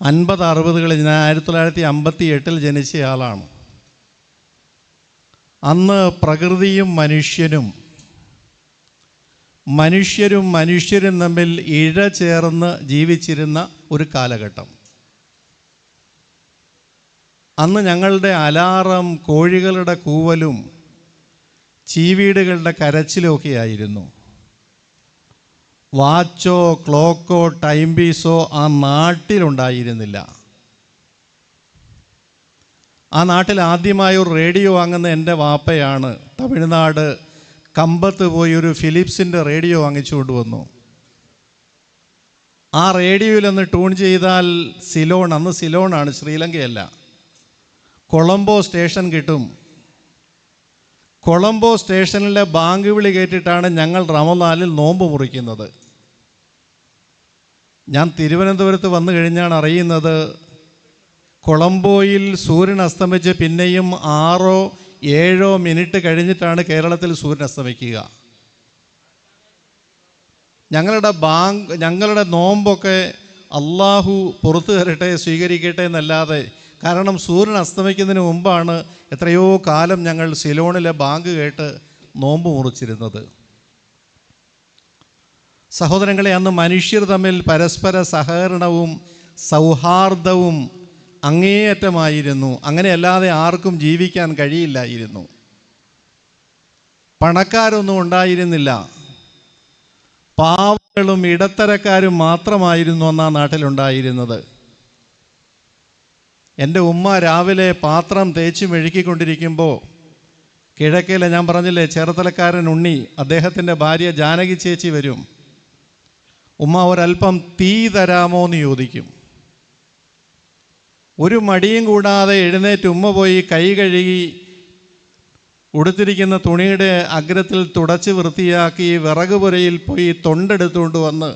50-60കളിൽ, ഞാൻ 1958 ജനിച്ചയാളാണ്. അന്ന് പ്രകൃതിയും മനുഷ്യരും തമ്മിൽ ഇഴചേർന്ന് ജീവിച്ചിരുന്ന ഒരു കാലഘട്ടം. അന്ന് ഞങ്ങളുടെ അലാറം കോഴികളുടെ കൂവലും ചീവീടുകളുടെ കരച്ചിലുമൊക്കെ ആയിരുന്നു. വാച്ചോ ക്ലോക്കോ ടൈം പീസോ ആ നാട്ടിലുണ്ടായിരുന്നില്ല. ആ നാട്ടിൽ ആദ്യമായി ഒരു റേഡിയോ വാങ്ങുന്ന എൻ്റെ വാപ്പയാണ്. തമിഴ്നാട് കമ്പത്ത് പോയി ഒരു ഫിലിപ്സിൻ്റെ റേഡിയോ വാങ്ങിച്ചു കൊണ്ടുവന്നു. ആ റേഡിയോയിലൊന്ന് ട്യൂൺ ചെയ്താൽ സിലോൺ, അന്ന് സിലോണാണ്, ശ്രീലങ്കയല്ല, കൊളംബോ സ്റ്റേഷൻ കിട്ടും. കൊളംബോ സ്റ്റേഷനിലെ ബാങ്ക് വിളി കേട്ടിട്ടാണ് ഞങ്ങൾ റമദാനിൽ നോമ്പ് മുറിക്കുന്നത്. ഞാൻ തിരുവനന്തപുരത്ത് വന്നു കഴിഞ്ഞാണ് അറിയുന്നത്, കൊളംബോയിൽ സൂര്യൻ അസ്തമിച്ച് പിന്നെയും 6-7 മിനിറ്റ് കഴിഞ്ഞിട്ടാണ് കേരളത്തിൽ സൂര്യൻ അസ്തമിക്കുക. ഞങ്ങളുടെ നോമ്പൊക്കെ അള്ളാഹു പുറത്തു തരട്ടെ, സ്വീകരിക്കട്ടെ എന്നല്ലാതെ, കാരണം സൂര്യൻ അസ്തമിക്കുന്നതിന് മുമ്പാണ് എത്രയോ കാലം ഞങ്ങൾ സിലോണിലെ ബാങ്ക് കേട്ട് നോമ്പ് മുറിച്ചിരുന്നത്. സഹോദരങ്ങളെ, അന്ന് മനുഷ്യർ തമ്മിൽ പരസ്പര സഹകരണവും സൗഹാർദ്ദവും അങ്ങേയറ്റമായിരുന്നു. അങ്ങനെയല്ലാതെ ആർക്കും ജീവിക്കാൻ കഴിയില്ലായിരുന്നു. പണക്കാരൊന്നും ഉണ്ടായിരുന്നില്ല. പാവങ്ങളും ഇടത്തരക്കാരും മാത്രമായിരുന്നു അന്ന് ആ നാട്ടിലുണ്ടായിരുന്നത്. എൻ്റെ ഉമ്മ രാവിലെ പാത്രം തേച്ച് മെഴുകിക്കൊണ്ടിരിക്കുമ്പോൾ കിഴക്കേലെ, ഞാൻ പറഞ്ഞില്ലേ, ചേർത്തലക്കാരൻ ഉണ്ണി, അദ്ദേഹത്തിൻ്റെ ഭാര്യ ജാനകി ചേച്ചി വരും. ഉമ്മ ഒരല്പം തീ തരാമോ എന്ന് ചോദിക്കും. ഒരു മടിയും കൂടാതെ എഴുന്നേറ്റ് ഉമ്മ പോയി കൈ കഴുകി ഉടുത്തിരിക്കുന്ന തുണിയുടെ അഗ്രത്തിൽ തുടച്ച് വൃത്തിയാക്കി വിറക് പുരയിൽ പോയി തൊണ്ടെടുത്തുകൊണ്ട് വന്ന്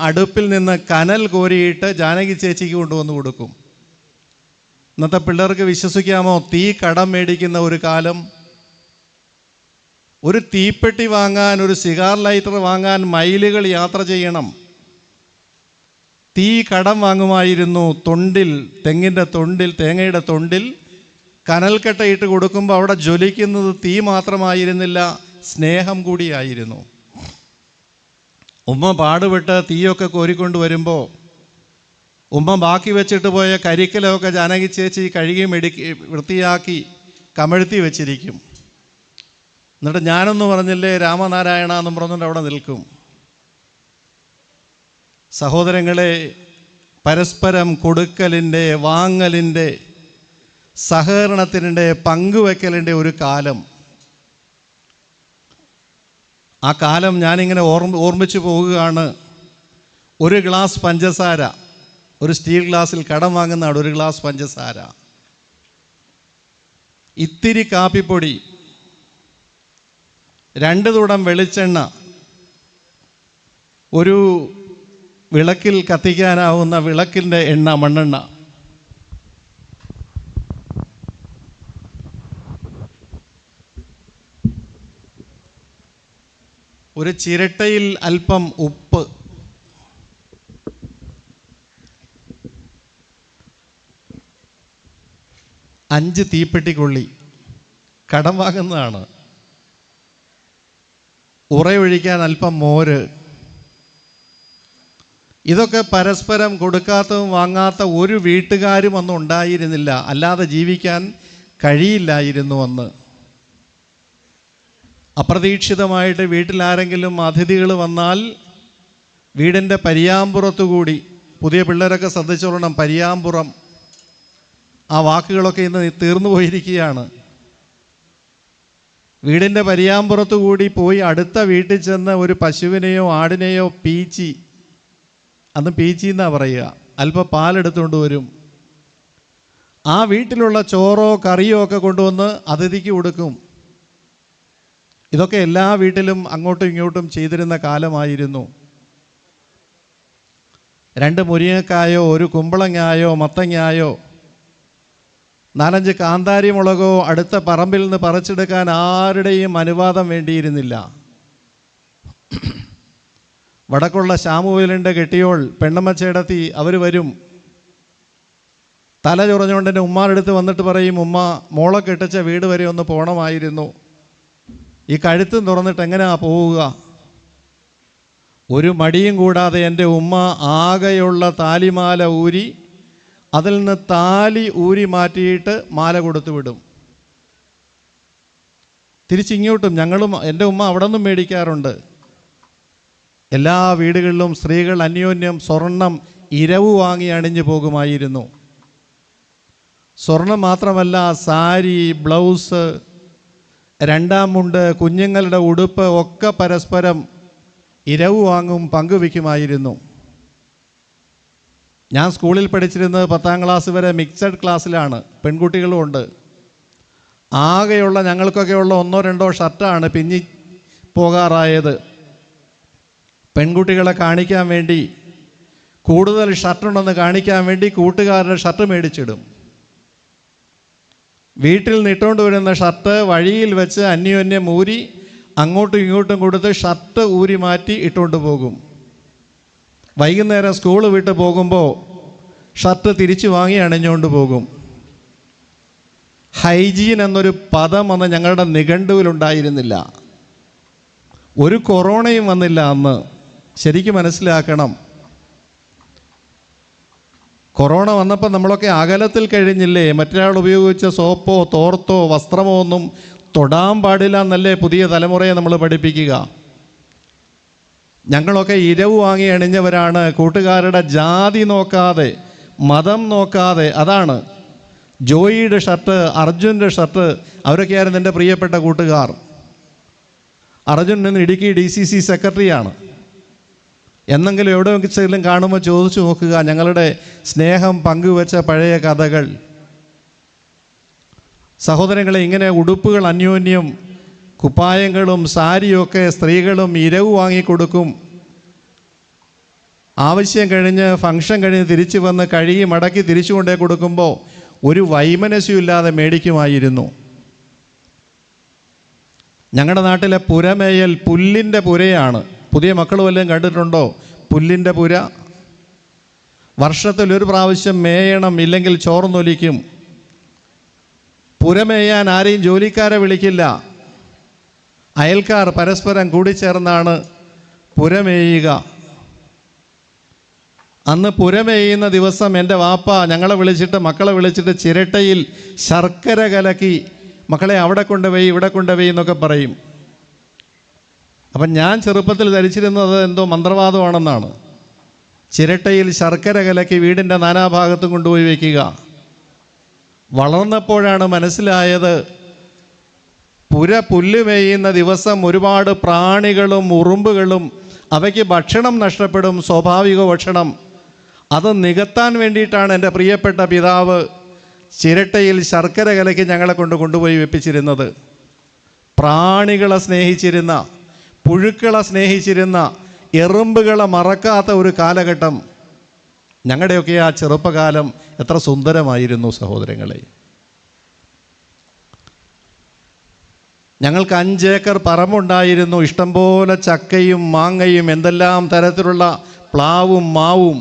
അടുപ്പിൽ നിന്ന് കനൽ കോരിയിട്ട് ജാനകി ചേച്ചിക്ക് കൊണ്ടുവന്ന് കൊടുക്കും. ഇന്നത്തെ പിള്ളേർക്ക് വിശ്വസിക്കാമോ? തീ കടം മേടിക്കുന്ന ഒരു കാലം. ഒരു തീപ്പെട്ടി വാങ്ങാൻ, ഒരു സിഗാർ ലൈറ്റർ വാങ്ങാൻ മൈലുകൾ യാത്ര ചെയ്യണം. തീ കടം വാങ്ങുമായിരുന്നു. തേങ്ങയുടെ തൊണ്ടിൽ കനൽക്കട്ടയിട്ട് കൊടുക്കുമ്പോൾ അവിടെ ജ്വലിക്കുന്നത് തീ മാത്രമായിരുന്നില്ല, സ്നേഹം കൂടിയായിരുന്നു. ഉമ്മ പാടുപെട്ട് തീയൊക്കെ കോരിക്കൊണ്ട് വരുമ്പോൾ ഉമ്മ ബാക്കി വെച്ചിട്ട് പോയ കരിക്കലൊക്കെ ജാനകി ചേച്ചി കഴുകി വൃത്തിയാക്കി കമഴ്ത്തി വെച്ചിരിക്കും. എന്നിട്ട് ഞാനൊന്നും പറഞ്ഞില്ലേ രാമനാരായണ എന്നും പറഞ്ഞുകൊണ്ട് അവിടെ നിൽക്കും. സഹോദരങ്ങളെ, പരസ്പരം കൊടുക്കലിൻ്റെ, വാങ്ങലിൻ്റെ, സഹകരണത്തിൻ്റെ, പങ്കുവെക്കലിൻ്റെ ഒരു കാലം. ആ കാലം ഞാനിങ്ങനെ ഓർമ്മിച്ചു പോവുകയാണ്. ഒരു ഗ്ലാസ് പഞ്ചസാര, ഒരു സ്റ്റീൽ ഗ്ലാസ്സിൽ കടം വാങ്ങുന്നതാണ് ഒരു ഗ്ലാസ് പഞ്ചസാര, ഇത്തിരി കാപ്പിപ്പൊടി, 2 തുടം വെളിച്ചെണ്ണ, ഒരു വിളക്കിൽ കത്തിക്കാനാവുന്ന വിളക്കിൻ്റെ എണ്ണ, മണ്ണെണ്ണ, ഒരു ചിരട്ടയിൽ അല്പം ഉപ്പ്, അഞ്ച് തീപ്പെട്ടിക്കൊള്ളി കടം വാങ്ങുന്നതാണ്. ഉറയൊഴിക്കാൻ അല്പം മോര്. ഇതൊക്കെ പരസ്പരം കൊടുക്കാത്തതും വാങ്ങാത്ത ഒരു വീട്ടുകാരും അന്ന് ഉണ്ടായിരുന്നില്ല. അല്ലാതെ ജീവിക്കാൻ കഴിയില്ലായിരുന്നു അന്ന്. അപ്രതീക്ഷിതമായിട്ട് വീട്ടിലാരെങ്കിലും അതിഥികൾ വന്നാൽ വീടിൻ്റെ പരിയാമ്പുറത്തുകൂടി, പുതിയ പിള്ളേരൊക്കെ ശ്രദ്ധിച്ചോളണം, പരിയാമ്പുറം, ആ വാക്കുകളൊക്കെ ഇന്ന് തീർന്നു പോയിരിക്കുകയാണ്. വീടിൻ്റെ പരിയാമ്പുറത്തു കൂടി പോയി അടുത്ത വീട്ടിൽ ചെന്ന് ഒരു പശുവിനെയോ ആടിനെയോ പീച്ചി, അന്ന് പീച്ചി എന്നാണ് പറയുക, അല്പം പാലെടുത്തുകൊണ്ട് വരും. ആ വീട്ടിലുള്ള ചോറോ കറിയോ ഒക്കെ കൊണ്ടുവന്ന് അതിഥിക്ക് കൊടുക്കും. ഇതൊക്കെ എല്ലാ വീട്ടിലും അങ്ങോട്ടും ഇങ്ങോട്ടും ചെയ്തിരുന്ന കാലമായിരുന്നു. 2 മുരിങ്ങക്കായോ, ഒരു കുമ്പളങ്ങായോ, മത്തങ്ങായോ, 4-5 കാന്താരി മുളകോ അടുത്ത പറമ്പിൽ നിന്ന് പറിച്ചെടുക്കാൻ ആരുടെയും അനുവാദം വേണ്ടിയിരുന്നില്ല. വടക്കുള്ള ശാമുവേലിൻ്റെ കെട്ടിയോൾ പെണ്ണമ്മച്ചേടത്തി അവർ വരും. തല ചൊറഞ്ഞുകൊണ്ട് എൻ്റെ ഉമ്മാരുടെ അടുത്ത് വന്നിട്ട് പറയും, ഉമ്മ മോളെ കെട്ടിച്ച വീട് വരെ ഒന്ന് പോകണമായിരുന്നു, ഈ കഴുത്തും തുറന്നിട്ട് എങ്ങനെയാ പോവുക? ഒരു മടിയും കൂടാതെ എൻ്റെ ഉമ്മ ആകെയുള്ള താലിമാല ഊരി അതിൽ നിന്ന് താലി ഊരി മാറ്റിയിട്ട് മാല കൊടുത്തു വിടും. തിരിച്ചിങ്ങോട്ടും ഞങ്ങളും എൻ്റെ ഉമ്മ അവിടെ നിന്നും മേടിക്കാറുണ്ട്. എല്ലാ വീടുകളിലും സ്ത്രീകൾ അന്യോന്യം സ്വർണം ഇരവ് വാങ്ങി അണിഞ്ഞു പോകുമായിരുന്നു. സ്വർണം മാത്രമല്ല, സാരി, ബ്ലൗസ്, രണ്ടാം മുണ്ട്, കുഞ്ഞുങ്ങളുടെ ഉടുപ്പ് ഒക്കെ പരസ്പരം ഇരവ് വാങ്ങും, പങ്കുവയ്ക്കുമായിരുന്നു. ഞാൻ സ്കൂളിൽ പഠിച്ചിരുന്നത് 10ാം ക്ലാസ് വരെ മിക്സഡ് ക്ലാസ്സിലാണ്, പെൺകുട്ടികളും ഉണ്ട്. ആകെയുള്ള ഞങ്ങൾക്കൊക്കെയുള്ള 1-2 ഷർട്ടാണ് പിന്നി പോകാറായത്. പെൺകുട്ടികളെ കാണിക്കാൻ വേണ്ടി, കൂടുതൽ ഷർട്ടുണ്ടെന്ന് കാണിക്കാൻ വേണ്ടി കൂട്ടുകാരുടെ ഷർട്ട് മേടിച്ചിടും. വീട്ടിൽ നിട്ടുകൊണ്ട് വരുന്ന ഷർട്ട് വഴിയിൽ വെച്ച് അന്യോന്യം ഊരി അങ്ങോട്ടും ഇങ്ങോട്ടും കൊടുത്ത് ഷർട്ട് ഊരി മാറ്റി ഇട്ടുകൊണ്ട് പോകും. വൈകുന്നേരം സ്കൂൾ വിട്ട് പോകുമ്പോൾ ഷർട്ട് തിരിച്ചു വാങ്ങി അണിഞ്ഞുകൊണ്ട് പോകും. ഹൈജീൻ എന്നൊരു പദം അന്ന് ഞങ്ങളുടെ നിഘണ്ടുവിലുണ്ടായിരുന്നില്ല. ഒരു കൊറോണയും വന്നില്ല അന്ന്. ശരിക്കും മനസ്സിലാക്കണം, കൊറോണ വന്നപ്പോൾ നമ്മളൊക്കെ അകലത്തിൽ കഴിഞ്ഞില്ലേ? മറ്റൊരാൾ ഉപയോഗിച്ച സോപ്പോ തോർത്തോ വസ്ത്രമോ ഒന്നും തൊടാൻ പാടില്ല എന്നല്ലേ പുതിയ തലമുറയെ നമ്മൾ പഠിപ്പിക്കുക. ഞങ്ങളൊക്കെ ഇരവ് വാങ്ങി അണിഞ്ഞവരാണ്. കൂട്ടുകാരുടെ ജാതി നോക്കാതെ, മതം നോക്കാതെ. അതാണ് ജോയിയുടെ ഷർട്ട്, അർജുൻ്റെ ഷർട്ട്, അവരൊക്കെയായിരുന്നു എൻ്റെ പ്രിയപ്പെട്ട കൂട്ടുകാർ. അർജുൻ ഇന്ന് ഇടുക്കി DCC സെക്രട്ടറിയാണ്. എന്നെങ്കിലും എവിടെ വെച്ചെങ്കിലും കാണുമ്പോൾ ചോദിച്ചു നോക്കുക ഞങ്ങളുടെ സ്നേഹം പങ്കുവെച്ച പഴയ കഥകൾ. സഹോദരങ്ങളെ, ഇങ്ങനെ ഉടുപ്പുകൾ അന്യോന്യം, കുപ്പായങ്ങളും സാരിയൊക്കെ സ്ത്രീകളും ഇരവ് വാങ്ങിക്കൊടുക്കും. ആവശ്യം കഴിഞ്ഞ് ഫംഗ്ഷൻ കഴിഞ്ഞ് തിരിച്ചു വന്ന് കഴുകി മടക്കി തിരിച്ചു കൊണ്ടേ കൊടുക്കുമ്പോൾ ഒരു വൈമനസ്യമില്ലാതെ മേടിക്കുമായിരുന്നു. ഞങ്ങളുടെ നാട്ടിലെ പുരമേയൽ പുല്ലിൻ്റെ പുരയാണ്. പുതിയ മക്കൾ വല്ലതും കണ്ടിട്ടുണ്ടോ പുല്ലിൻ്റെ പുര? വർഷത്തിലൊരു പ്രാവശ്യം മേയണം, ഇല്ലെങ്കിൽ ചോർന്നൊലിക്കും. പുരമേയാൻ ആരെയും ജോലിക്കാരെ വിളിക്കില്ല. അയൽക്കാർ പരസ്പരം കൂടിച്ചേർന്നാണ് പുരമേയുക. അന്ന് പുരമേയുന്ന ദിവസം എൻ്റെ വാപ്പ ഞങ്ങളെ വിളിച്ചിട്ട്, മക്കളെ വിളിച്ചിട്ട് ചിരട്ടയിൽ ശർക്കര കലക്കി മക്കളെ അവിടെ കൊണ്ടുപോയി ഇവിടെ കൊണ്ടുപോയി എന്നൊക്കെ പറയും. അപ്പം ഞാൻ ചെറുപ്പത്തിൽ ധരിച്ചിരുന്നത് എന്തോ മന്ത്രവാദമാണെന്നാണ്. ചിരട്ടയിൽ ശർക്കര കലക്കി വീടിൻ്റെ നാനാഭാഗത്തും കൊണ്ടുപോയി വയ്ക്കുക. വളർന്നപ്പോഴാണ് മനസ്സിലായത്, പുല്ല് മേയുന്ന ദിവസം ഒരുപാട് പ്രാണികളും ഉറുമ്പുകളും, അവയ്ക്ക് ഭക്ഷണം നഷ്ടപ്പെടും, സ്വാഭാവിക ഭക്ഷണം. അത് നികത്താൻ വേണ്ടിയിട്ടാണ് എൻ്റെ പ്രിയപ്പെട്ട പിതാവ് ചിരട്ടയിൽ ശർക്കര കലക്കി ഞങ്ങളെ കൊണ്ടുപോയി വെപ്പിച്ചിരുന്നത്. പ്രാണികളെ സ്നേഹിച്ചിരുന്ന, പുഴുക്കളെ സ്നേഹിച്ചിരുന്ന, എറുമ്പുകളെ മറക്കാത്ത ഒരു കാലഘട്ടം. ഞങ്ങളുടെയൊക്കെ ആ ചെറുപ്പകാലം എത്ര സുന്ദരമായിരുന്നു സഹോദരങ്ങളെ. ഞങ്ങൾക്ക് 5 ഏക്കർ പറമ്പുണ്ടായിരുന്നു. ഇഷ്ടംപോലെ ചക്കയും മാങ്ങയും എന്തെല്ലാം തരത്തിലുള്ള പ്ലാവും മാവും.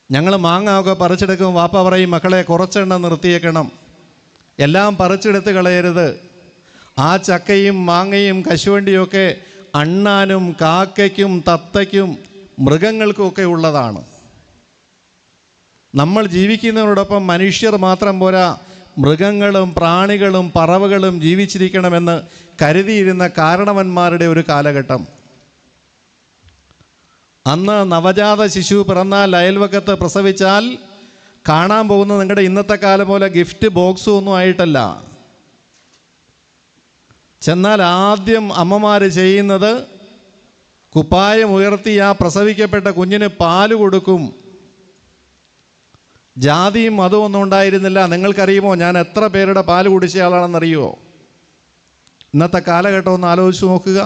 ഞങ്ങൾ മാങ്ങ ഒക്കെ പറിച്ചെടുക്കും. വാപ്പ പറയും, മക്കളെ കുറച്ചെണ്ണം നിർത്തിയേക്കണം, എല്ലാം പറിച്ചെടുത്ത് കളയരുത്. ആ ചക്കയും മാങ്ങയും കശുവണ്ടിയൊക്കെ അണ്ണാനും കാക്കയ്ക്കും തത്തയ്ക്കും മൃഗങ്ങൾക്കുമൊക്കെ ഉള്ളതാണ്. നമ്മൾ ജീവിക്കുന്നതിനോടൊപ്പം മനുഷ്യർ മാത്രം പോരാ, മൃഗങ്ങളും പ്രാണികളും പറവകളും ജീവിച്ചിരിക്കണമെന്ന് കരുതിയിരുന്ന കാരണവന്മാരുടെ ഒരു കാലഘട്ടം. അന്ന് നവജാത ശിശു പിറന്നാൽ, അയൽവക്കത്ത് പ്രസവിച്ചാൽ കാണാൻ പോകുന്നത് നിങ്ങളുടെ ഇന്നത്തെ കാലം പോലെ ഗിഫ്റ്റ് ബോക്സും ഒന്നും ആയിട്ടല്ല. ചെന്നാൽ ആദ്യം അമ്മമാർ ചെയ്യുന്നത് കുപ്പായം ഉയർത്തി ആ പ്രസവിക്കപ്പെട്ട കുഞ്ഞിന് പാല് കൊടുക്കും. ജാതിയും മതമൊന്നും ഉണ്ടായിരുന്നില്ല. നിങ്ങൾക്കറിയുമോ ഞാൻ എത്ര പേരുടെ പാല് കുടിച്ചയാളാണെന്നറിയുമോ? ഇന്നത്തെ കാലഘട്ടം ഒന്ന് ആലോചിച്ച് നോക്കുക.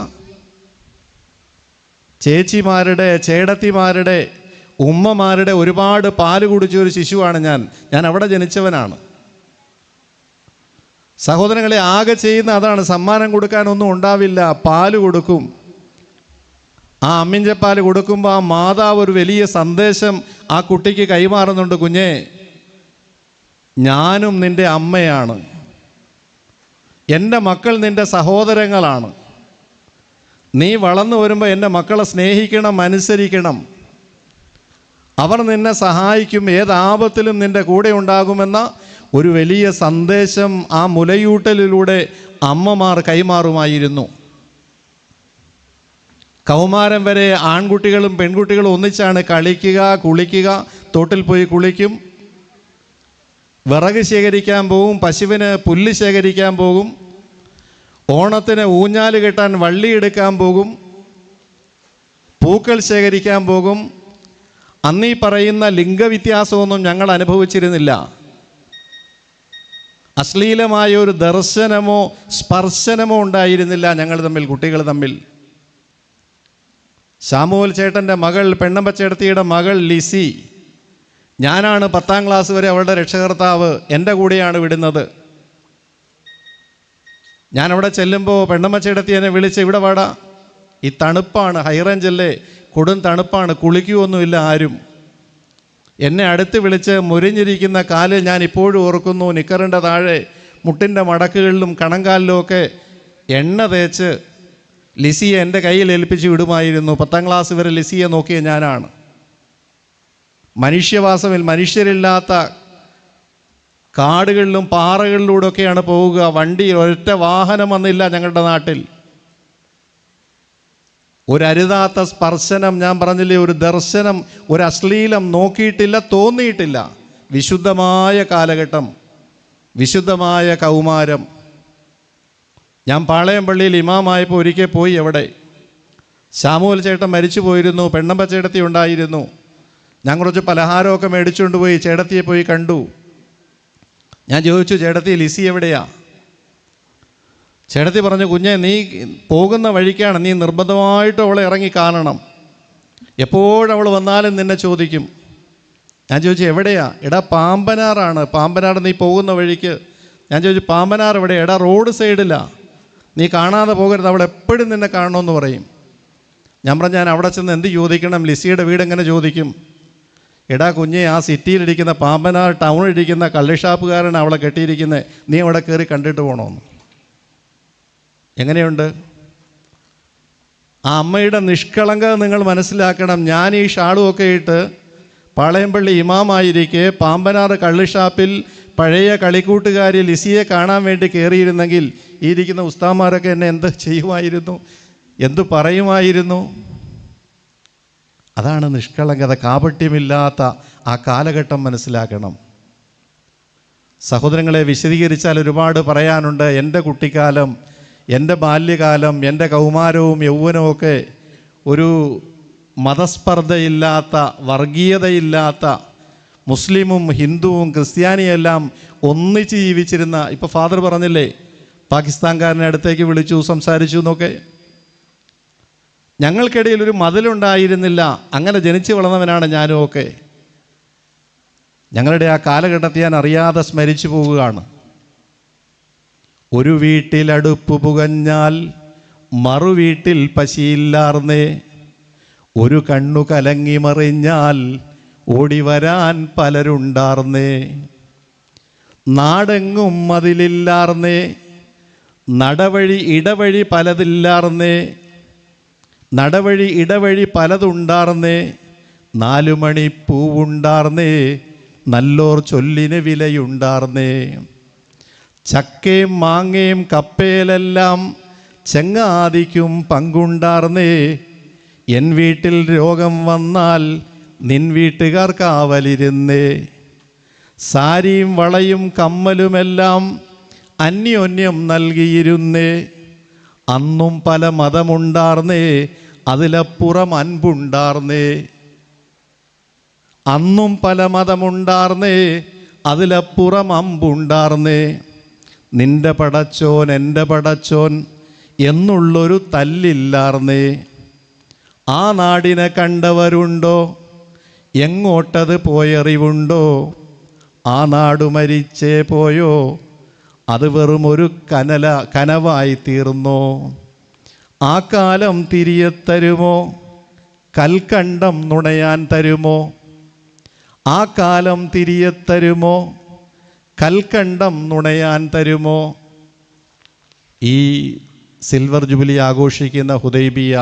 ചേച്ചിമാരുടെ, ചേടത്തിമാരുടെ, ഉമ്മമാരുടെ ഒരുപാട് പാല് കുടിച്ച ഒരു ശിശുവാണ് ഞാൻ അവിടെ ജനിച്ചവനാണ്. സഹോദരങ്ങളെ, ആകെ ചെയ്യുന്ന അതാണ്. സമ്മാനം കൊടുക്കാനൊന്നും ഉണ്ടാവില്ല, പാല് കൊടുക്കും. ആ അമ്മിഞ്ചപ്പാൽ കൊടുക്കുമ്പോൾ ആ മാതാവ് ഒരു വലിയ സന്ദേശം ആ കുട്ടിക്ക് കൈമാറുന്നുണ്ട്. കുഞ്ഞേ, ഞാനും നിൻ്റെ അമ്മയാണ്, എൻ്റെ മക്കൾ നിൻ്റെ സഹോദരങ്ങളാണ്. നീ വളർന്നു വരുമ്പോൾ എൻ്റെ മക്കളെ സ്നേഹിക്കണം, അനുസരിക്കണം. അവർ നിന്നെ സഹായിക്കും, ഏതാപത്തിലും നിൻ്റെ കൂടെ ഉണ്ടാകുമെന്ന ഒരു വലിയ സന്ദേശം ആ മുലയൂട്ടലിലൂടെ അമ്മമാർ കൈമാറുമായിരുന്നു. കൗമാരം വരെ ആൺകുട്ടികളും പെൺകുട്ടികളും ഒന്നിച്ചാണ് കളിക്കുക, കുളിക്കുക. തോട്ടിൽ പോയി കുളിക്കും, വിറക് ശേഖരിക്കാൻ പോകും, പശുവിന് പുല്ല് ശേഖരിക്കാൻ പോകും, ഓണത്തിന് ഊഞ്ഞാല് കെട്ടാൻ വള്ളിയെടുക്കാൻ പോകും, പൂക്കൾ ശേഖരിക്കാൻ പോകും. അന്നീ പറയുന്ന ലിംഗവ്യത്യാസമൊന്നും ഞങ്ങൾ അനുഭവിച്ചിരുന്നില്ല. അശ്ലീലമായ ഒരു ദർശനമോ സ്പർശനമോ ഉണ്ടായിരുന്നില്ല ഞങ്ങൾ തമ്മിൽ, കുട്ടികൾ തമ്മിൽ. ശാമുവൽ ചേട്ടൻ്റെ മകൾ, പെണ്ണമ്പച്ചേടത്തിയുടെ മകൾ ലിസി, ഞാനാണ് 10ാം ക്ലാസ് വരെ അവളുടെ രക്ഷകർത്താവ്, എൻ്റെ കൂടെയാണ് വിടുന്നത്. ഞാനവിടെ ചെല്ലുമ്പോൾ പെണ്ണമ്മച്ചേടത്തി എന്നെ വിളിച്ച്, ഇവിടെ വാടാ, ഈ തണുപ്പാണ്, ഹൈറേഞ്ചല്ലേ, കൊടും തണുപ്പാണ്, കുളിക്കുകയൊന്നുമില്ല ആരും. എന്നെ അടുത്ത് വിളിച്ച് മുരിഞ്ഞിരിക്കുന്ന കാലിൽ ഞാൻ ഇപ്പോഴും ഓർക്കുന്നു. നിക്കറിൻ്റെ താഴെ മുട്ടിൻ്റെ മടക്കുകളിലും കണങ്കാലിലുമൊക്കെ എണ്ണ തേച്ച് ലിസിയെ എൻ്റെ കയ്യിൽ ഏൽപ്പിച്ച് വിടുമായിരുന്നു. 10ാം ക്ലാസ് വരെ ലിസിയെ നോക്കിയ ഞാനാണ്. മനുഷ്യവാസമിൽ മനുഷ്യരില്ലാത്ത കാടുകളിലും പാറകളിലൂടെയൊക്കെയാണ് പോവുക. വണ്ടിയിൽ ഒരൊറ്റ വാഹനം വന്നില്ല ഞങ്ങളുടെ നാട്ടിൽ. ഒരരുതാത്ത സ്പർശനം, ഞാൻ പറഞ്ഞില്ലേ, ഒരു ദർശനം, ഒരു അശ്ലീലം നോക്കിയിട്ടില്ല, തോന്നിയിട്ടില്ല. വിശുദ്ധമായ കാലഘട്ടം, വിശുദ്ധമായ കൗമാരം. ഞാൻ പാളയം പള്ളിയിൽ ഇമാമായപ്പോൾ ഒരിക്കൽ പോയി. അവിടെ ശാമുവൽ ചേട്ടൻ മരിച്ചു പോയിരുന്നു, പെണ്ണമ്പ ചേട്ടത്തി ഉണ്ടായിരുന്നു. ഞാൻ കുറച്ച് പലഹാരമൊക്കെ മേടിച്ചുകൊണ്ട് പോയി ചേട്ടത്തിയെ പോയി കണ്ടു. ഞാൻ ചോദിച്ചു, ചേട്ടത്തി ലിസി എവിടെയാ? ചേട്ടത്തി പറഞ്ഞു, കുഞ്ഞെ, നീ പോകുന്ന വഴിക്കാണ്, നീ നിർബന്ധമായിട്ടും അവളെ ഇറങ്ങി കാണണം. എപ്പോഴവൾ വന്നാലും നിന്നെ ചോദിക്കും. ഞാൻ ചോദിച്ചു, എവിടെയാ? എടാ പാമ്പനാറാണ്, പാമ്പനാർ നീ പോകുന്ന വഴിക്ക്. ഞാൻ ചോദിച്ചു, പാമ്പനാർ എവിടെയാ? എടാ റോഡ് സൈഡിലാ, നീ കാണാതെ പോകരുത്, അവൾ എപ്പോഴും നിന്നെ കാണണമെന്ന് പറയും. ഞാൻ പറഞ്ഞു, ഞാൻ അവിടെ ചെന്ന് എന്ത് ചോദിക്കണം? ലിസിയുടെ വീട് എങ്ങനെ ചോദിക്കും? എടാ കുഞ്ഞെ, ആ സിറ്റിയിലിരിക്കുന്ന പാമ്പനാർ ടൗണിലിരിക്കുന്ന കള്ളിഷാപ്പുകാരൻ അവളെ കെട്ടിയിരിക്കുന്നത്, നീ അവിടെ കയറി കണ്ടിട്ട് പോകണമെന്ന്. എങ്ങനെയുണ്ട് ആ അമ്മയുടെ നിഷ്കളങ്കത നിങ്ങൾ മനസ്സിലാക്കണം. ഞാൻ ഈ ഷാളുമൊക്കെ ഇട്ട് പാളയംപള്ളി ഇമാമായിരിക്കെ പാമ്പനാർ കള്ളിഷാപ്പിൽ പഴയ കളിക്കൂട്ടുകാരി ലിസിയെ കാണാൻ വേണ്ടി കയറിയിരുന്നെങ്കിൽ ഈ ഇരിക്കുന്ന ഉസ്താമാരൊക്കെ എന്നെ എന്ത് ചെയ്യുമായിരുന്നു, എന്തു പറയുമായിരുന്നു? അതാണ് നിഷ്കളങ്കത, കാപട്യമില്ലാത്ത ആ കാലഘട്ടം മനസ്സിലാക്കണം. സഹോദരങ്ങളെ, വിശദീകരിച്ചാൽ ഒരുപാട് പറയാനുണ്ട്. എൻ്റെ കുട്ടിക്കാലം, എൻ്റെ ബാല്യകാലം, എൻ്റെ കൗമാരവും യൗവനവുമൊക്കെ ഒരു മതസ്പർദ്ധയില്ലാത്ത, വർഗീയതയില്ലാത്ത, മുസ്ലിമും ഹിന്ദുവും ക്രിസ്ത്യാനിയെല്ലാം ഒന്നിച്ച് ജീവിച്ചിരുന്ന, ഇപ്പോൾ ഫാദർ പറഞ്ഞില്ലേ, പാകിസ്ഥാൻകാരനെ അടുത്തേക്ക് വിളിച്ചു സംസാരിച്ചു എന്നൊക്കെ. ഞങ്ങൾക്കിടയിൽ ഒരു മതിലുണ്ടായിരുന്നില്ല. അങ്ങനെ ജനിച്ചു വളർന്നവനാണ് ഞാനും ഒക്കെ. ഞങ്ങളുടെ ആ കാലഘട്ടത്തെ ഞാൻ അറിയാതെ സ്മരിച്ചു പോവുകയാണ്. ഒരു വീട്ടിൽ അടുപ്പ് പുകഞ്ഞാൽ മറുവീട്ടിൽ പശിയില്ലാർന്നേ, ഒരു കണ്ണു കലങ്ങി മറിഞ്ഞാൽ ഓടിവരാൻ പലരുണ്ടാർന്നേ, നാടെങ്ങും മതിലില്ലാർന്നേ, നടവഴി ഇടവഴി പലതില്ലാർന്നേ, നടവഴി ഇടവഴി പലതുണ്ടാർന്നേ, 4 മണി പൂവുണ്ടാർന്നേ, നല്ലോർ ചൊല്ലിന് വിലയുണ്ടാർന്നേ, ചക്കയും മാങ്ങയും കപ്പയിലെല്ലാം ചെങ്ങാതിക്കും പങ്കുണ്ടാർന്നേ, എൻ വീട്ടിൽ രോഗം വന്നാൽ നിൻ വീട്ടുകാർ കാവലിരുന്നേ, സാരിയും വളയും കമ്മലുമെല്ലാം അന്യോന്യം നൽകിയിരുന്നേ, അന്നും പല മതമുണ്ടാർന്നേ, അതിലപ്പുറം അൻപുണ്ടാർന്നേ, അന്നും പല മതമുണ്ടാർന്നേ, അതിലപ്പുറം അമ്പുണ്ടാർന്നേ, നിന്റെ പടച്ചോൻ എൻ്റെ പടച്ചോൻ എന്നുള്ളൊരു തല്ലില്ലാർന്നേ, ആ നാടിനെ കണ്ടവരുണ്ടോ, എങ്ങോട്ടത് പോയറിവുണ്ടോ, ആ നാടു മരിച്ചേ പോയോ, അത് വെറും ഒരു കനവായി തീർന്നോ, ആ കാലം തിരികെ തരുമോ, കൽക്കണ്ടം നുണയാൻ തരുമോ? ആ കാലം തിരികെ തരുമോ? കൽക്കണ്ടം നുണയാൻ തരുമോ? ഈ സിൽവർ ജൂബിലി ആഘോഷിക്കുന്ന ഹുദൈബിയ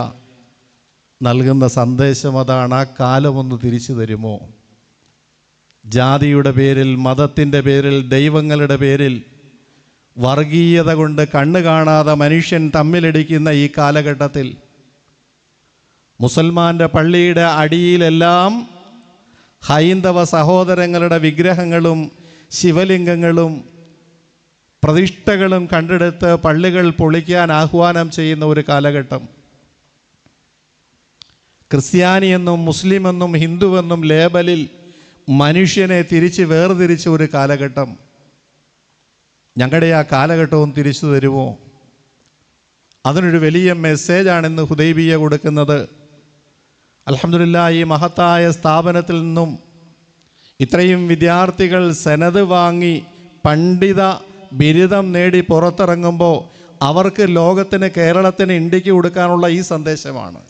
നൽകുന്ന സന്ദേശം അതാണ്. ആ കാലമൊന്ന് തിരിച്ചു തരുമോ? ജാതിയുടെ പേരിൽ, മതത്തിൻ്റെ പേരിൽ, ദൈവങ്ങളുടെ പേരിൽ വർഗീയത കൊണ്ട് കണ്ണു കാണാതെ മനുഷ്യൻ തമ്മിലടിക്കുന്ന ഈ കാലഘട്ടത്തിൽ മുസൽമാൻ്റെ പള്ളിയുടെ അടിയിലെല്ലാം ഹൈന്ദവ സഹോദരങ്ങളുടെ വിഗ്രഹങ്ങളും ശിവലിംഗങ്ങളും പ്രതിഷ്ഠകളും കണ്ടെടുത്ത് പള്ളികൾ പൊളിക്കാൻ ആഹ്വാനം ചെയ്യുന്ന ഒരു കാലഘട്ടം. ക്രിസ്ത്യാനിയെന്നും മുസ്ലിമെന്നും ഹിന്ദുവെന്നും ലേബലിൽ മനുഷ്യനെ തിരിച്ച് വേർതിരിച്ച ഒരു കാലഘട്ടം. ഞങ്ങളുടെ ആ കാലഘട്ടവും തിരിച്ചു തരുമോ? അതിനൊരു വലിയ മെസ്സേജാണിന്ന് ഹുദൈബിയ കൊടുക്കുന്നത്. അൽഹംദുലില്ലാഹ്, ഈ മഹത്തായ സ്ഥാപനത്തിൽ നിന്നും ഇത്രയും വിദ്യാർത്ഥികൾ സനത് വാങ്ങി പണ്ഡിത ബിരുദം നേടി പുറത്തിറങ്ങുമ്പോൾ അവർക്ക് ലോകത്തിന്, കേരളത്തിന്, ഇന്ത്യക്ക് കൊടുക്കാനുള്ള ഈ സന്ദേശമാണ്.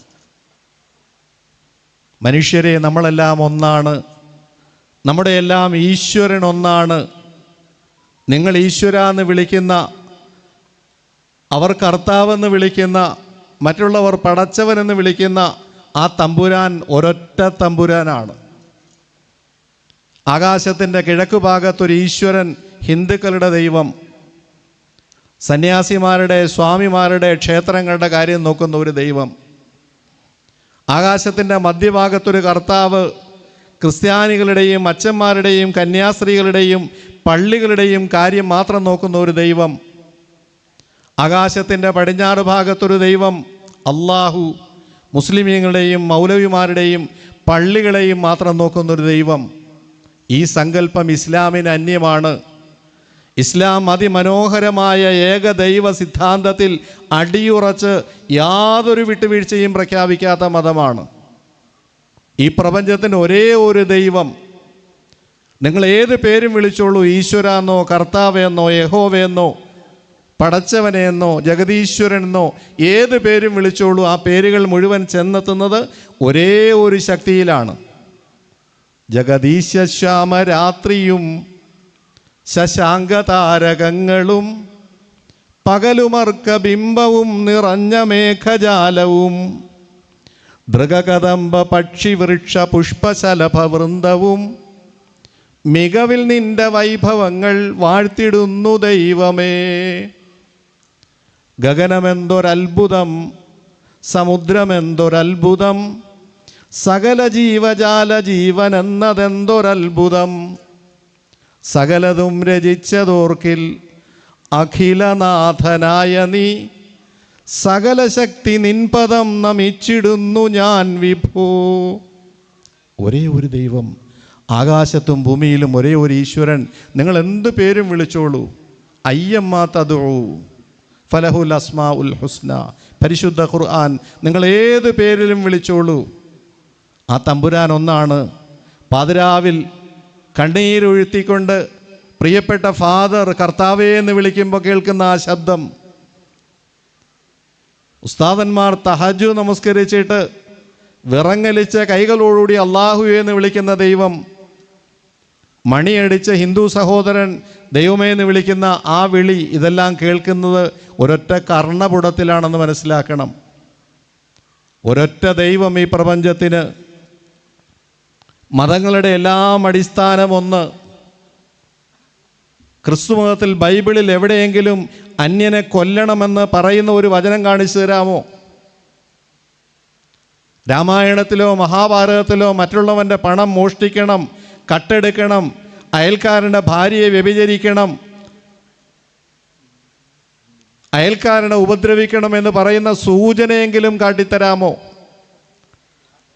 മനുഷ്യരെ, നമ്മളെല്ലാം ഒന്നാണ്. നമ്മുടെ എല്ലാം ഈശ്വരൻ ഒന്നാണ്. നിങ്ങൾ ഈശ്വര എന്ന് വിളിക്കുന്ന, അവർ കർത്താവെന്ന് വിളിക്കുന്ന, മറ്റുള്ളവർ പടച്ചവനെന്ന് വിളിക്കുന്ന ആ തമ്പുരാൻ ഒരൊറ്റ തമ്പുരാനാണ്. ആകാശത്തിൻ്റെ കിഴക്കു ഭാഗത്തൊരു ഈശ്വരൻ, ഹിന്ദുക്കളുടെ ദൈവം. സന്യാസിമാരുടെ, സ്വാമിമാരുടെ ക്ഷേത്രങ്ങളുടെ കാര്യം നോക്കുന്ന ഒരു ദൈവം. ആകാശത്തിൻ്റെ മധ്യഭാഗത്തൊരു കർത്താവ്, ക്രിസ്ത്യാനികളുടെയും അച്ഛന്മാരുടെയും കന്യാസ്ത്രീകളുടെയും പള്ളികളുടെയും കാര്യം മാത്രം നോക്കുന്ന ഒരു ദൈവം. ആകാശത്തിൻ്റെ പടിഞ്ഞാറ് ഭാഗത്തൊരു ദൈവം, അള്ളാഹു, മുസ്ലിമീങ്ങളുടെയും മൗലവിമാരുടെയും പള്ളികളെയും മാത്രം നോക്കുന്നൊരു ദൈവം. ഈ സങ്കല്പം ഇസ്ലാമിന് അന്യമാണ്. ഇസ്ലാം അതിമനോഹരമായ ഏകദൈവ സിദ്ധാന്തത്തിൽ അടിയുറച്ച് യാതൊരു വിട്ടുവീഴ്ചയും പ്രഖ്യാപിക്കാത്ത മതമാണ്. ഈ പ്രപഞ്ചത്തിന് ഒരേ ഒരു ദൈവം. നിങ്ങൾ ഏത് പേരും വിളിച്ചോളൂ, ഈശ്വരാന്നോ, കർത്താവെന്നോ, യഹോവയെന്നോ, പടച്ചവനെന്നോ, ജഗദീശ്വരനെന്നോ, ഏത് പേരും വിളിച്ചോളൂ. ആ പേരുകൾ മുഴുവൻ ചെന്നെത്തുന്നത് ഒരേ ഒരു ശക്തിയിലാണ്. ജഗദീശ്യാമ രാത്രിയും ശശാങ്കതാരകങ്ങളും പകലുമർക്ക ബിംബവും നിറഞ്ഞ മേഘജാലവും ദൃഗകദംബ പക്ഷി വൃക്ഷ പുഷ്പശലഭ വൃന്ദവും മികവിൽ നിന്റെ വൈഭവങ്ങൾ വാഴ്ത്തിടുന്നു ദൈവമേ. ഗഗനമെന്തൊരത്ഭുതം, സമുദ്രമെന്തൊരത്ഭുതം, സകല ജീവജാല ജീവനെന്നതെന്തൊരത്ഭുതം. സകലതും രചിച്ചതോർക്കിൽ അഖിലനാഥനായ നീ, സകല ശക്തി നിൻപദം നമിച്ചിടുന്നു ഞാൻ വിഭോ. ഒരേ ഒരു ദൈവം, ആകാശത്തും ഭൂമിയിലും ഒരേ ഒരു ഈശ്വരൻ. നിങ്ങൾ എന്ത് പേരും വിളിച്ചോളൂ. അയ്യമ്മാ തദ്ഉ ഫലഹുൽ അസ്മാഉൽ ഹുസ്ന, പരിശുദ്ധ ഖുർആൻ. നിങ്ങൾ ഏത് പേരിലും വിളിച്ചോളൂ. ആ തമ്പുരാൻ ഒന്നാണ്. പാതിരാവിൽ കണ്ണീരൊഴുത്തിക്കൊണ്ട് പ്രിയപ്പെട്ട ഫാദർ കർത്താവേ എന്ന് വിളിക്കുമ്പോൾ കേൾക്കുന്ന ആ ശബ്ദം, ഉസ്താദന്മാർ തഹജ്ജു നമസ്കരിച്ചിട്ട് വിറങ്ങലിച്ച കൈകളോടുകൂടി അള്ളാഹുവേ എന്ന് വിളിക്കുന്ന ദൈവം, മണിയടിച്ച ഹിന്ദു സഹോദരൻ ദൈവമേ എന്ന് വിളിക്കുന്ന ആ വിളി, ഇതെല്ലാം കേൾക്കുന്നത് ഒരൊറ്റ കർണപുടത്തിലാണെന്ന് മനസ്സിലാക്കണം. ഒരൊറ്റ ദൈവം ഈ പ്രപഞ്ചത്തിന്. മതങ്ങളുടെ എല്ലാം അടിസ്ഥാനം ഒന്ന്. ക്രിസ്തുമതത്തിൽ ബൈബിളിൽ എവിടെയെങ്കിലും അന്യനെ കൊല്ലണമെന്ന് പറയുന്ന ഒരു വചനം കാണിച്ചു തരാമോ? രാമായണത്തിലോ മഹാഭാരതത്തിലോ മറ്റുള്ളവൻ്റെ പണം മോഷ്ടിക്കണം, കട്ടെടുക്കണം, അയൽക്കാരൻ്റെ ഭാര്യയെ വ്യഭിചരിക്കണം, അയൽക്കാരനെ ഉപദ്രവിക്കണം എന്ന് പറയുന്ന സൂചനയെങ്കിലും കാട്ടിത്തരാമോ?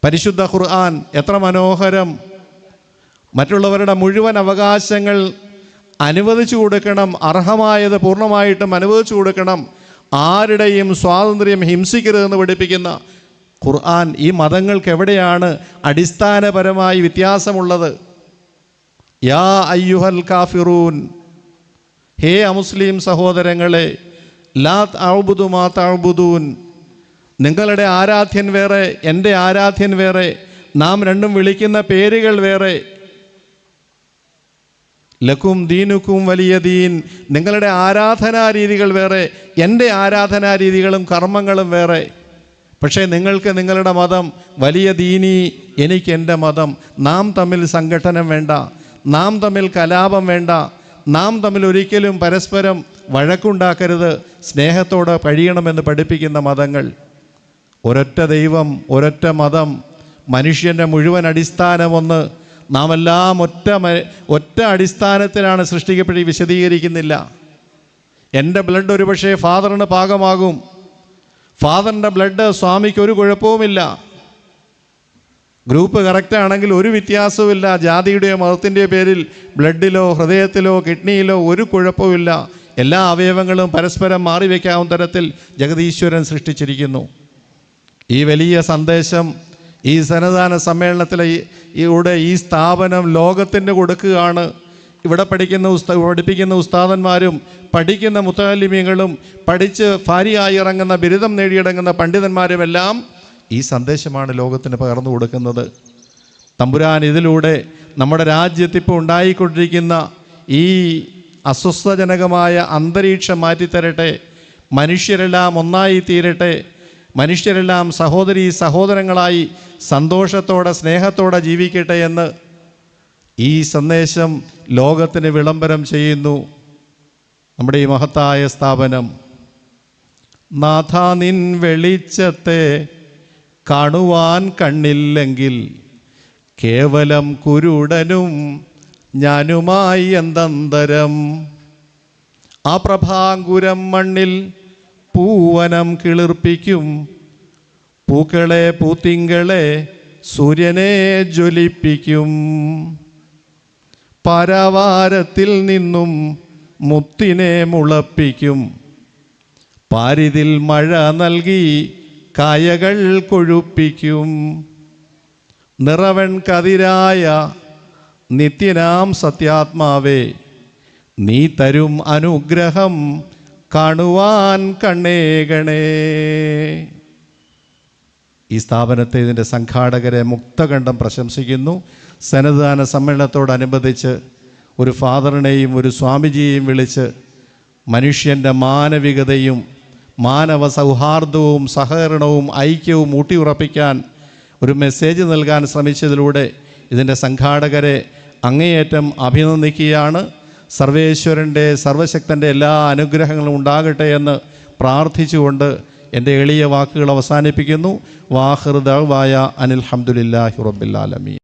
പരിശുദ്ധ ഖുർആൻ എത്ര മനോഹരം. മറ്റുള്ളവരുടെ മുഴുവൻ അവകാശങ്ങൾ അനുവദിച്ചു കൊടുക്കണം, അർഹമായത് പൂർണ്ണമായിട്ടും അനുവദിച്ചു കൊടുക്കണം, ആരുടെയും സ്വാതന്ത്ര്യം ഹിംസിക്കരുതെന്ന് പഠിപ്പിക്കുന്ന ഖുർആൻ. ഈ മതങ്ങൾക്ക് എവിടെയാണ് അടിസ്ഥാനപരമായി വ്യത്യാസമുള്ളത്? യാ അയ്യുഹൽ കാഫിറൂൻ, ഹേ അമുസ്ലിം സഹോദരങ്ങളെ, ലാ തഅബുദു മാ തഅബുദൂൻ, നിങ്ങളുടെ ആരാധ്യൻ വേറെ, എൻ്റെ ആരാധ്യൻ വേറെ, നാം രണ്ടും വിളിക്കുന്ന പേരുകൾ വേറെ. ലക്കും ദീനുക്കും വലിയ ദീൻ, നിങ്ങളുടെ ആരാധനാ രീതികൾ വേറെ, എൻ്റെ ആരാധനാ രീതികളും കർമ്മങ്ങളും വേറെ. പക്ഷേ നിങ്ങൾക്ക് നിങ്ങളുടെ മതം വലിയ ദീനി, എനിക്ക് എൻ്റെ മതം. നാം തമ്മിൽ സംഘട്ടനം വേണ്ട, നാം തമ്മിൽ കലാപം വേണ്ട, നാം തമ്മിൽ ഒരിക്കലും പരസ്പരം വഴക്കുണ്ടാക്കരുത്, സ്നേഹത്തോടെ കഴിയണമെന്ന് പഠിപ്പിക്കുന്ന മതങ്ങൾ. ഒരൊറ്റ ദൈവം, ഒരൊറ്റ മതം, മനുഷ്യൻ്റെ മുഴുവൻ അടിസ്ഥാനമൊന്ന്. നാം എല്ലാം ഒറ്റ അടിസ്ഥാനത്തിലാണ് സൃഷ്ടിക്കപ്പെട്ട് വിശദീകരിക്കുന്നില്ല. എൻ്റെ ബ്ലഡ് ഒരുപക്ഷെ ഫാദറിന് പാകമാകും, ഫാദറിൻ്റെ ബ്ലഡ് സ്വാമിക്ക് ഒരു കുഴപ്പവുമില്ല. ഗ്രൂപ്പ് കറക്റ്റാണെങ്കിൽ ഒരു വ്യത്യാസവുമില്ല. ജാതിയുടെയോ മതത്തിൻ്റെയോ പേരിൽ ബ്ലഡിലോ ഹൃദയത്തിലോ കിഡ്നിയിലോ ഒരു കുഴപ്പവുമില്ല. എല്ലാ അവയവങ്ങളും പരസ്പരം മാറിവെക്കാവുന്ന തരത്തിൽ ജഗതീശ്വരൻ സൃഷ്ടിച്ചിരിക്കുന്നു. ഈ വലിയ സന്ദേശം ഈ സന്നദ്ധാന സമ്മേളനത്തിലൂടെ ഈ സ്ഥാപനം ലോകത്തിന് കൊടുക്കുകയാണ്. ഇവിടെ പഠിപ്പിക്കുന്ന ഉസ്താദന്മാരും പഠിക്കുന്ന മുത്തഅല്ലിമീങ്ങളും പഠിച്ച് ഫാരിയായി ഇറങ്ങുന്ന ബിരുദം നേടിയിറങ്ങുന്ന പണ്ഡിതന്മാരുമെല്ലാം ഈ സന്ദേശമാണ് ലോകത്തിന് പകർന്നു കൊടുക്കുന്നത്. തമ്പുരാൻ ഇതിലൂടെ നമ്മുടെ രാജ്യത്തിപ്പോൾ ഉണ്ടായിക്കൊണ്ടിരിക്കുന്ന ഈ അസ്വസ്ഥജനകമായ അന്തരീക്ഷം മാറ്റിത്തരട്ടെ. മനുഷ്യരെല്ലാം ഒന്നായി തീരട്ടെ. മനുഷ്യരെല്ലാം സഹോദരീ സഹോദരങ്ങളായി സന്തോഷത്തോടെ സ്നേഹത്തോടെ ജീവിക്കട്ടെ എന്ന് ഈ സന്ദേശം ലോകത്തിന് വിളംബരം ചെയ്യുന്നു നമ്മുടെ ഈ മഹത്തായ സ്ഥാപനം. നാഥ നിൻ വെളിച്ചത്തെ കാണുവാൻ കണ്ണില്ലെങ്കിൽ കേവലം കുരുടനും ഞാനുമായി എന്തന്തരം. ആ പ്രഭാങ്കുരം മണ്ണിൽ പൂവനം കിളിർപ്പിക്കും, പൂക്കളെ പൂത്തിങ്കളെ സൂര്യനെ ജ്വലിപ്പിക്കും. പരവാരത്തിൽ നിന്നും മുത്തിനെ മുളപ്പിക്കും, പാരിതിൽ മഴ നൽകി കായകൾ കൊഴുപ്പിക്കും. നിറവൻ കതിരായ നിത്യനാം സത്യാത്മാവേ, നീ തരും അനുഗ്രഹം കാണുവാൻ കണ്ണേകണേ. ഈ സ്ഥാപനത്തെ, ഇതിൻ്റെ സംഘാടകരെ മുക്തകണ്ഠം പ്രശംസിക്കുന്നു. സന്നദ്ധാന സമ്മേളനത്തോടനുബന്ധിച്ച് ഒരു ഫാദറിനെയും ഒരു സ്വാമിജിയെയും വിളിച്ച് മനുഷ്യൻ്റെ മാനവികതയും മാനവ സൗഹാർദ്ദവും സഹകരണവും ഐക്യവും ഊട്ടിയുറപ്പിക്കാൻ ഒരു മെസ്സേജ് നൽകാൻ ശ്രമിച്ചതിലൂടെ ഇതിൻ്റെ സംഘാടകരെ അങ്ങേയറ്റം അഭിനന്ദിക്കുകയാണ്. സർവേശ്വരൻ്റെ സർവശക്തൻ്റെ എല്ലാ അനുഗ്രഹങ്ങളും ഉണ്ടാകട്ടെ എന്ന് പ്രാർത്ഥിച്ചുകൊണ്ട് എൻ്റെ എളിയ വാക്കുകൾ അവസാനിപ്പിക്കുന്നു. വാഹിർ ദഅ്വായ അനിൽ ഹംദുലില്ലാഹി റബ്ബിൽ ആലമീൻ.